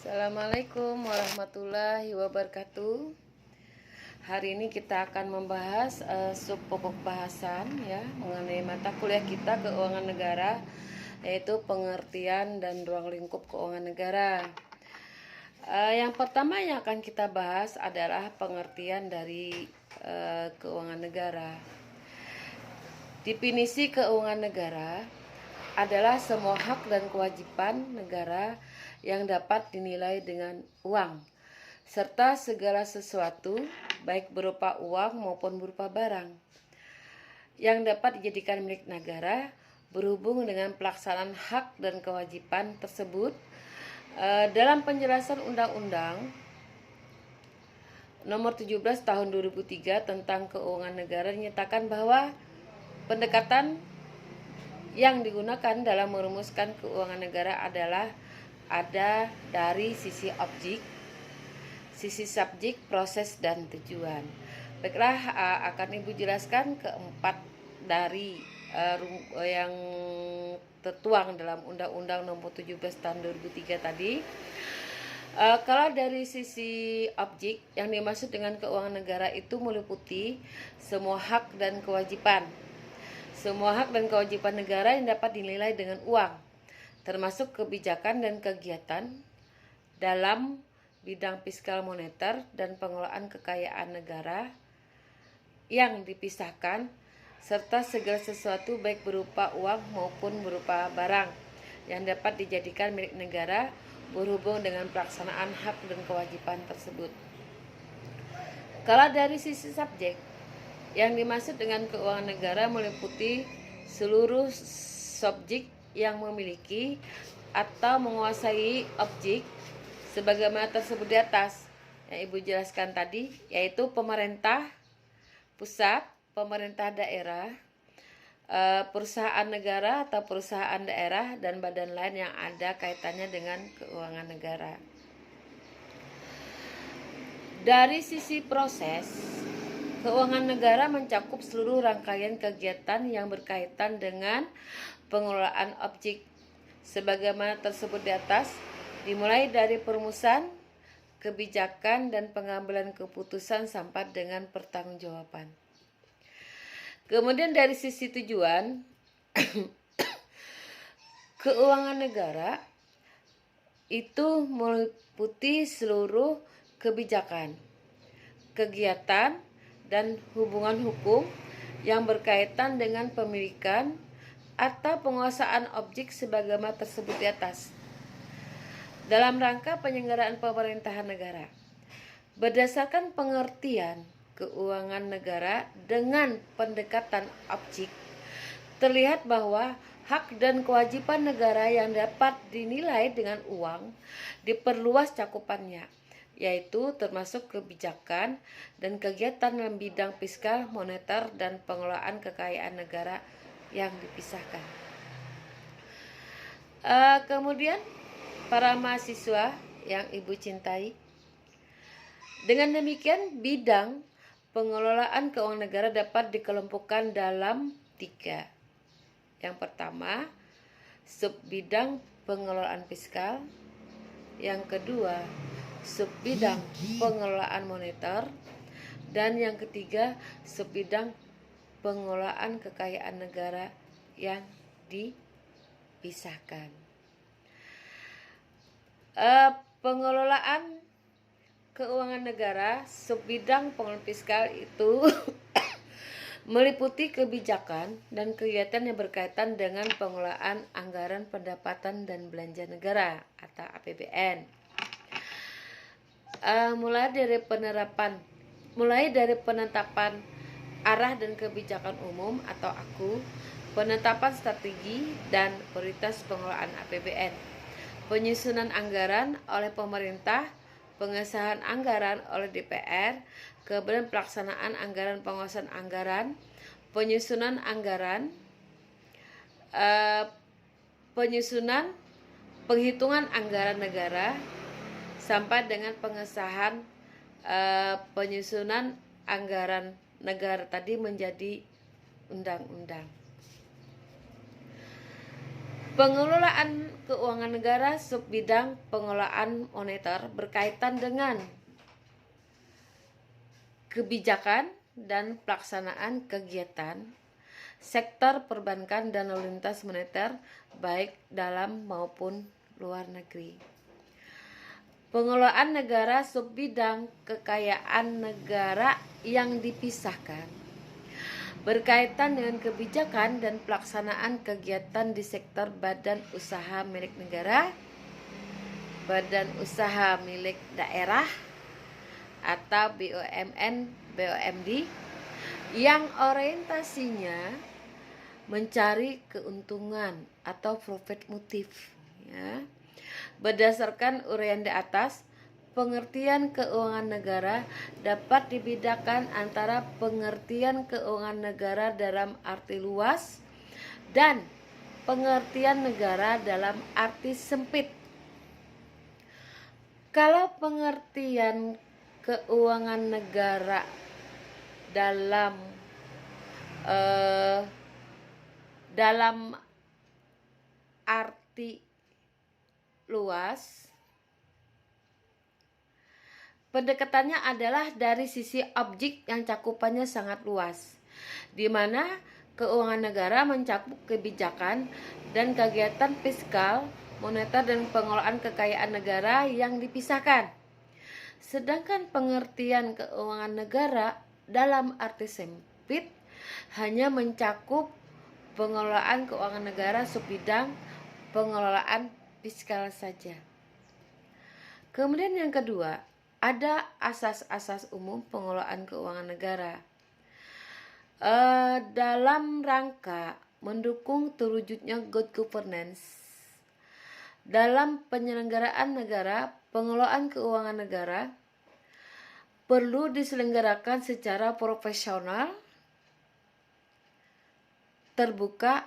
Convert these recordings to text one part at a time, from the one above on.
Assalamualaikum warahmatullahi wabarakatuh. Hari ini kita akan membahas sub pokok bahasan ya mengenai mata kuliah kita keuangan negara, yaitu pengertian dan ruang lingkup keuangan negara. Yang pertama yang akan kita bahas adalah pengertian dari keuangan negara. Definisi keuangan negara adalah semua hak dan kewajiban negara yang dapat dinilai dengan uang, serta segala sesuatu, baik berupa uang maupun berupa barang, yang dapat dijadikan milik negara berhubung dengan pelaksanaan hak dan kewajiban tersebut. Dalam penjelasan Undang-Undang Nomor 17 Tahun 2003 tentang Keuangan Negara dinyatakan bahwa pendekatan yang digunakan dalam merumuskan keuangan negara adalah ada dari sisi objek, sisi subjek, proses, dan tujuan. Baiklah, akan Ibu jelaskan keempat dari yang tertuang dalam Undang-Undang Nomor 17 Tahun 2003 tadi. Kalau dari sisi objek, yang dimaksud dengan keuangan negara itu meliputi semua hak dan kewajiban. Semua hak dan kewajiban negara yang dapat dinilai dengan uang, termasuk kebijakan dan kegiatan dalam bidang fiskal moneter dan pengelolaan kekayaan negara yang dipisahkan, serta segala sesuatu baik berupa uang maupun berupa barang yang dapat dijadikan milik negara berhubung dengan pelaksanaan hak dan kewajiban tersebut. Kalau dari sisi subjek, yang dimaksud dengan keuangan negara meliputi seluruh subjek yang memiliki atau menguasai objek sebagaimana tersebut di atas yang Ibu jelaskan tadi, yaitu pemerintah pusat, pemerintah daerah, perusahaan negara atau perusahaan daerah, dan badan lain yang ada kaitannya dengan keuangan negara. Dari sisi proses, keuangan negara mencakup seluruh rangkaian kegiatan yang berkaitan dengan pengelolaan objek sebagaimana tersebut di atas, dimulai dari perumusan, kebijakan, dan pengambilan keputusan sampai dengan pertanggungjawaban. Kemudian dari sisi tujuan, keuangan negara itu meliputi seluruh kebijakan, kegiatan, dan hubungan hukum yang berkaitan dengan pemilikan atau penguasaan objek sebagaimana tersebut di atas dalam rangka penyelenggaraan pemerintahan negara. Berdasarkan pengertian keuangan negara dengan pendekatan objek, terlihat bahwa hak dan kewajiban negara yang dapat dinilai dengan uang diperluas cakupannya, yaitu termasuk kebijakan dan kegiatan dalam bidang fiskal, moneter, dan pengelolaan kekayaan negara yang dipisahkan. Kemudian para mahasiswa yang Ibu cintai, dengan demikian bidang pengelolaan keuangan negara dapat dikelompokkan dalam 3. Yang pertama, sub bidang pengelolaan fiskal. Yang kedua, subbidang pengelolaan moneter, dan yang ketiga, subbidang pengelolaan kekayaan negara yang dipisahkan. Pengelolaan keuangan negara subbidang pengelolaan fiskal itu meliputi kebijakan dan kegiatan yang berkaitan dengan pengelolaan anggaran pendapatan dan belanja negara atau APBN. Mulai dari penetapan arah dan kebijakan umum atau AKU, penetapan strategi dan prioritas pengelolaan APBN, penyusunan anggaran oleh pemerintah, pengesahan anggaran oleh DPR, kemudian pelaksanaan anggaran, penguasaan anggaran, penyusunan anggaran, penghitungan anggaran negara, sampai dengan pengesahan penyusunan anggaran negara tadi menjadi undang-undang. Pengelolaan keuangan negara subbidang pengelolaan moneter berkaitan dengan kebijakan dan pelaksanaan kegiatan sektor perbankan dan lalu lintas moneter baik dalam maupun luar negeri. Pengelolaan negara subbidang kekayaan negara yang dipisahkan berkaitan dengan kebijakan dan pelaksanaan kegiatan di sektor badan usaha milik negara, badan usaha milik daerah atau BUMN, BUMD yang orientasinya mencari keuntungan atau profit motif, ya. Berdasarkan uraian di atas, pengertian keuangan negara dapat dibedakan antara pengertian keuangan negara dalam arti luas dan pengertian negara dalam arti sempit. Kalau pengertian keuangan negara dalam arti luas, pendekatannya adalah dari sisi objek yang cakupannya sangat luas, di mana keuangan negara mencakup kebijakan dan kegiatan fiskal, moneter, dan pengelolaan kekayaan negara yang dipisahkan. Sedangkan pengertian keuangan negara dalam arti sempit hanya mencakup pengelolaan keuangan negara subbidang pengelolaan fiskal saja. Kemudian yang kedua, ada asas-asas umum pengelolaan keuangan negara. Dalam rangka mendukung terwujudnya good governance dalam penyelenggaraan negara, pengelolaan keuangan negara perlu diselenggarakan secara profesional, terbuka,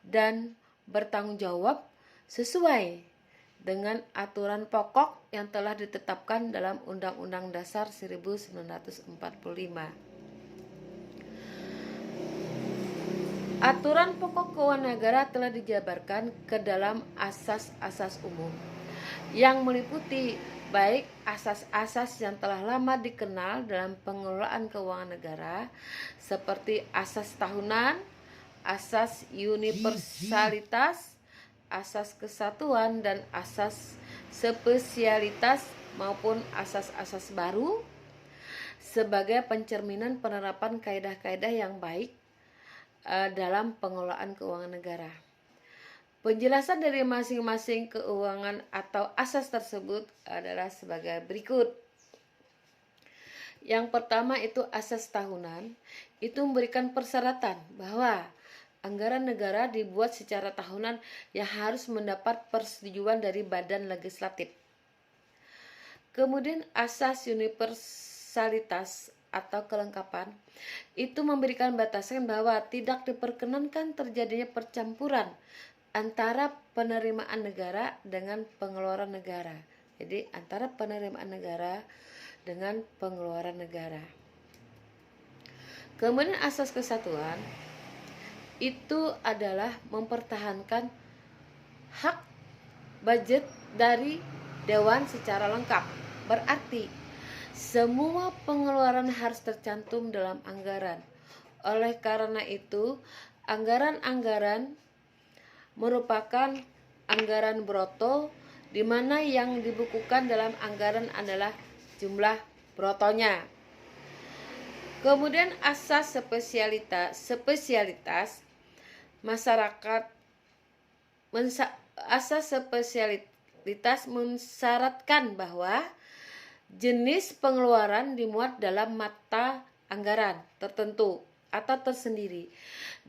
dan bertanggung jawab sesuai dengan aturan pokok yang telah ditetapkan dalam Undang-Undang Dasar 1945. Aturan pokok keuangan negara telah dijabarkan ke dalam asas-asas umum yang meliputi baik asas-asas yang telah lama dikenal dalam pengelolaan keuangan negara seperti asas tahunan, asas universalitas, asas kesatuan, dan asas spesialitas maupun asas-asas baru sebagai pencerminan penerapan kaidah-kaidah yang baik dalam pengelolaan keuangan negara. Penjelasan dari masing-masing keuangan atau asas tersebut adalah sebagai berikut. Yang pertama itu asas tahunan, itu memberikan persyaratan bahwa anggaran negara dibuat secara tahunan yang harus mendapat persetujuan dari badan legislatif. Kemudian asas universalitas atau kelengkapan, itu memberikan batasan bahwa tidak diperkenankan terjadinya percampuran antara penerimaan negara dengan pengeluaran negara. Jadi antara penerimaan negara dengan pengeluaran negara. Kemudian asas kesatuan itu adalah mempertahankan hak budget dari Dewan secara lengkap. Berarti semua pengeluaran harus tercantum dalam anggaran. Oleh karena itu, anggaran-anggaran merupakan anggaran broto, di mana yang dibukukan dalam anggaran adalah jumlah brotonya. Kemudian asas spesialitas masyarakat, asas spesialitas mensyaratkan bahwa jenis pengeluaran dimuat dalam mata anggaran tertentu atau tersendiri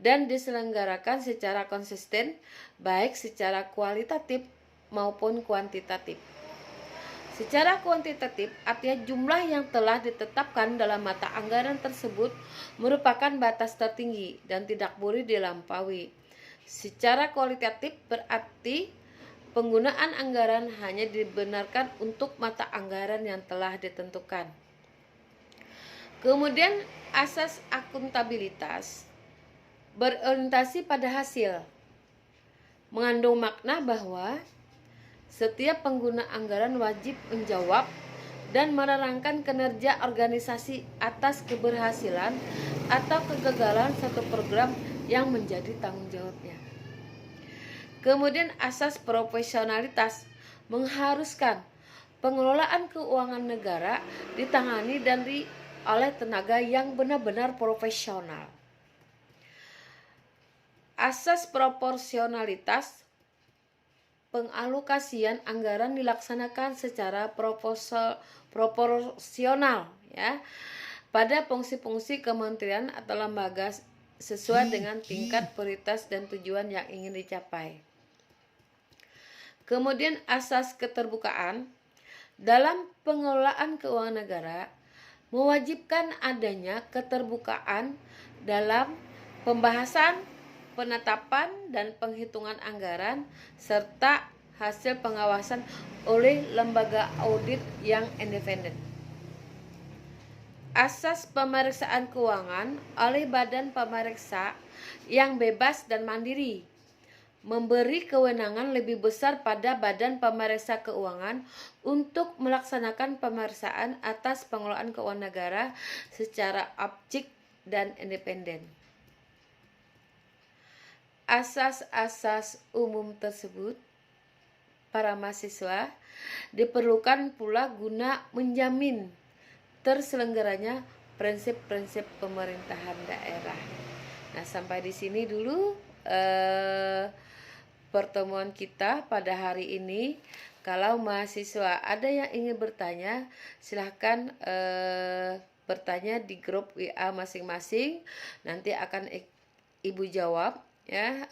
dan diselenggarakan secara konsisten baik secara kualitatif maupun kuantitatif. Secara kuantitatif artinya jumlah yang telah ditetapkan dalam mata anggaran tersebut merupakan batas tertinggi dan tidak boleh dilampaui. Secara kualitatif berarti penggunaan anggaran hanya dibenarkan untuk mata anggaran yang telah ditentukan. Kemudian asas akuntabilitas berorientasi pada hasil. mengandung makna bahwa setiap pengguna anggaran wajib menjawab dan menerangkan kinerja organisasi atas keberhasilan atau kegagalan satu program yang menjadi tanggung jawabnya. Kemudian asas profesionalitas mengharuskan pengelolaan keuangan negara ditangani oleh tenaga yang benar-benar profesional. Asas proporsionalitas, pengalokasian anggaran dilaksanakan secara proporsional ya pada fungsi-fungsi kementerian atau lembaga sesuai dengan tingkat prioritas dan tujuan yang ingin dicapai. Kemudian asas keterbukaan dalam pengelolaan keuangan negara mewajibkan adanya keterbukaan dalam pembahasan, penetapan dan penghitungan anggaran serta hasil pengawasan oleh lembaga audit yang independen. Asas pemeriksaan keuangan oleh badan pemeriksa yang bebas dan mandiri memberi kewenangan lebih besar pada badan pemeriksa keuangan untuk melaksanakan pemeriksaan atas pengelolaan keuangan negara secara objektif dan independen. Asas-asas umum tersebut para mahasiswa diperlukan pula guna menjamin terselenggaranya prinsip-prinsip pemerintahan daerah. Nah, sampai di sini dulu pertemuan kita pada hari ini. Kalau mahasiswa ada yang ingin bertanya, silahkan bertanya di grup WA masing-masing. Nanti akan Ibu jawab ya.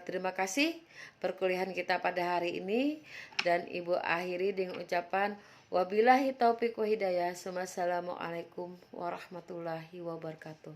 Terima kasih perkuliahan kita pada hari ini, dan Ibu akhiri dengan ucapan wabillahi taufiq wa hidayah. Wassalamualaikum warahmatullahi wabarakatuh.